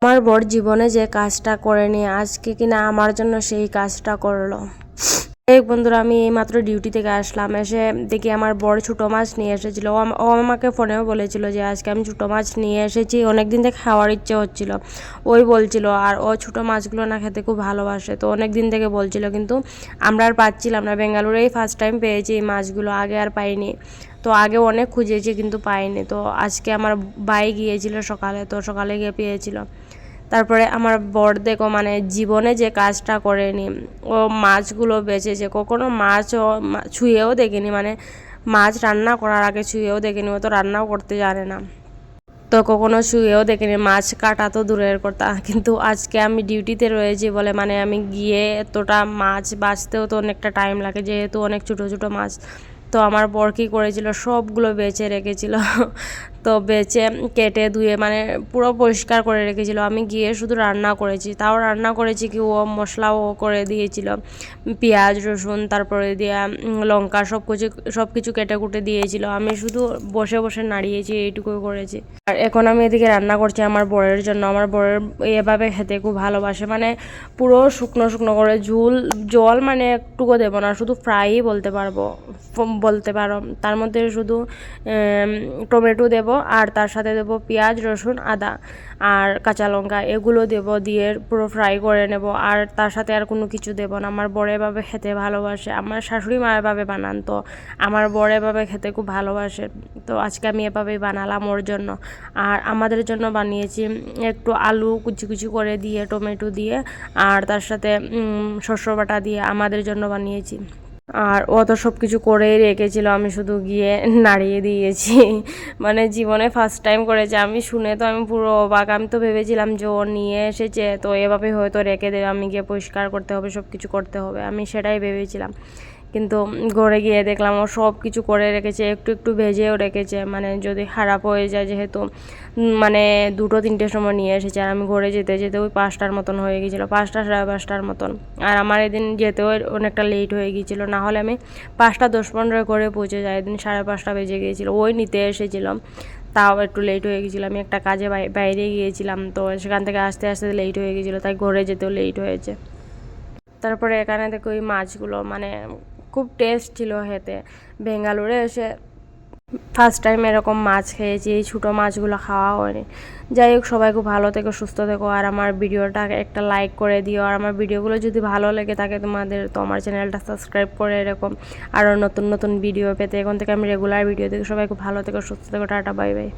আমার বর জীবনে যে কাজটা করেনি আজকে কিনা আমার জন্য সেই কাজটা করলো। এই বন্ধুরা, আমি এইমাত্র ডিউটি থেকে আসলাম, এসে দেখি আমার বর ছোটো মাছ নিয়ে এসেছিলো। ও আমাকে ফোনেও বলেছিল যে আজকে আমি ছোটো মাছ নিয়ে এসেছি, অনেক দিন থেকে খাওয়ার ইচ্ছে হচ্ছিল ওই বলছিল। আর ও ছোটো মাছগুলো না খেতে খুব ভালোবাসে, তো অনেক দিন থেকে বলছিল, কিন্তু আমরা আর পাচ্ছিলাম না। বেঙ্গালুরেই ফার্স্ট টাইম পেয়েছি এই মাছগুলো, আগে আর পাইনি। তো আগে অনেক খুঁজেছি কিন্তু পাইনি। তো আজকে আমার ভাই গিয়েছিল সকালে, তো সকালে গিয়ে পেয়েছিল। তারপরে আমার বর দেখো মানে জীবনে যে কাজটা করেনি, ও মাছগুলো বেচেছে। কখনো মাছ ও ছুঁয়েও দেখেনি, মানে মাছ রান্না করার আগে ছুঁয়েও দেখেনি, ও তো রান্নাও করতে জানে না, তো কখনো ছুঁয়েও দেখেনি। মাছ কাটা তো দূরের কথা, কিন্তু আজকে আমি ডিউটিতে রয়েছি বলে মানে আমি গিয়ে এতটা মাছ বাছতেও তো অনেকটা টাইম লাগে, যেহেতু অনেক ছোটো ছোটো মাছ। তো আমার বর কী করেছিল, সবগুলো বেছে রেখেছিল। তো বেছে কেটে ধুয়ে মানে পুরো পরিষ্কার করে রেখেছিল। আমি গিয়ে শুধু রান্না করেছি, তাও রান্না করেছি কি ও মশলাও করে দিয়েছিল, পেঁয়াজ রসুন তারপরে দিয়ে লঙ্কা সব কিছু কেটে কুটে দিয়েছিল। আমি শুধু বসে বসে নাড়িয়েছি, এইটুকুই করেছি। আর এখন আমি এদিকে রান্না করছি আমার বরের জন্য। আমার বরের এভাবে খেতে খুব ভালোবাসে, মানে পুরো শুকনো শুকনো করে জল মানে একটুকু দেবো না, শুধু ফ্রাই বলতে পারো। তার মধ্যে শুধু টমেটো দেব, আর তার সাথে দেব পেঁয়াজ রসুন আদা আর কাঁচা লঙ্কা, এগুলো দেব, দিয়ে পুরো ফ্রাই করে নেব। আর তার সাথে আর কোনো কিছু দেব না। আমার বর এভাবে খেতে ভালোবাসে। আমার শাশুড়ি মা এভাবে বানান, তো আমার বর এভাবে খেতে খুব ভালোবাসে। তো আজকে আমি এভাবেই বানালাম ওর জন্য। আর আমাদের জন্য বানিয়েছি একটু আলু কুচি কুচি করে দিয়ে, টমেটো দিয়ে, আর তার সাথে শস্য বাটা দিয়ে আমাদের জন্য বানিয়েছি। আর ও তো সব কিছু করেই রেখেছিল, আমি শুধু গিয়ে নাড়িয়ে দিয়েছি। মানে জীবনে ফার্স্ট টাইম করেছে। আমি শুনে তো আমি পুরো অবাক। আমি তো ভেবেছিলাম যে ও নিয়ে এসেছে তো এভাবে হয়তো রেখে দেবে, আমি গিয়ে পরিষ্কার করতে হবে, সব কিছু করতে হবে, আমি সেটাই ভেবেছিলাম। কিন্তু ঘরে গিয়ে দেখলাম ও সব কিছু করে রেখেছে, একটু একটু ভেজেও রেখেছে, মানে যদি খারাপ হয়ে যায়, যেহেতু মানে 2-3টের সময় নিয়ে এসেছে। আর আমি ঘরে যেতে যেতে ওই 5টার মতন হয়ে গিয়েছিলো, 5টা সাড়ে 5টার মতন। আর আমার এদিন যেতেও অনেকটা লেট হয়ে গিয়েছিলো, না হলে আমি 5টা 10-15 করে পৌঁছে যাই। এদিন 5:30 বেজে গিয়েছিলো, ওই নিতে এসেছিলাম, তাও একটু লেট হয়ে গেছিলো। আমি একটা কাজে বাইরে গিয়েছিলাম, তো সেখান থেকে আসতে আসতে লেট হয়ে গেছিলো, তাই ঘরে যেতেও লেট হয়েছে। তারপরে এখানে দেখো ওই মাছগুলো মানে খুব টেস্ট ছিল খেতে। বেঙ্গালুরে এসে ফার্স্ট টাইম এরকম মাছ খেয়েছি, এই ছোটো মাছগুলো খাওয়া হয়নি। যাই হোক, সবাই খুব ভালো থেকো, সুস্থ থেকো, আর আমার ভিডিওটা একটা লাইক করে দিও। আর আমার ভিডিওগুলো যদি ভালো লেগে থাকে তোমাদের, তো আমার চ্যানেলটা সাবস্ক্রাইব করে এরকম আরও নতুন নতুন ভিডিও পেতে। এখন থেকে আমি রেগুলার ভিডিও দেখি। সবাই খুব ভালো থেকো, সুস্থ থেকো, টাটা বাই বাই।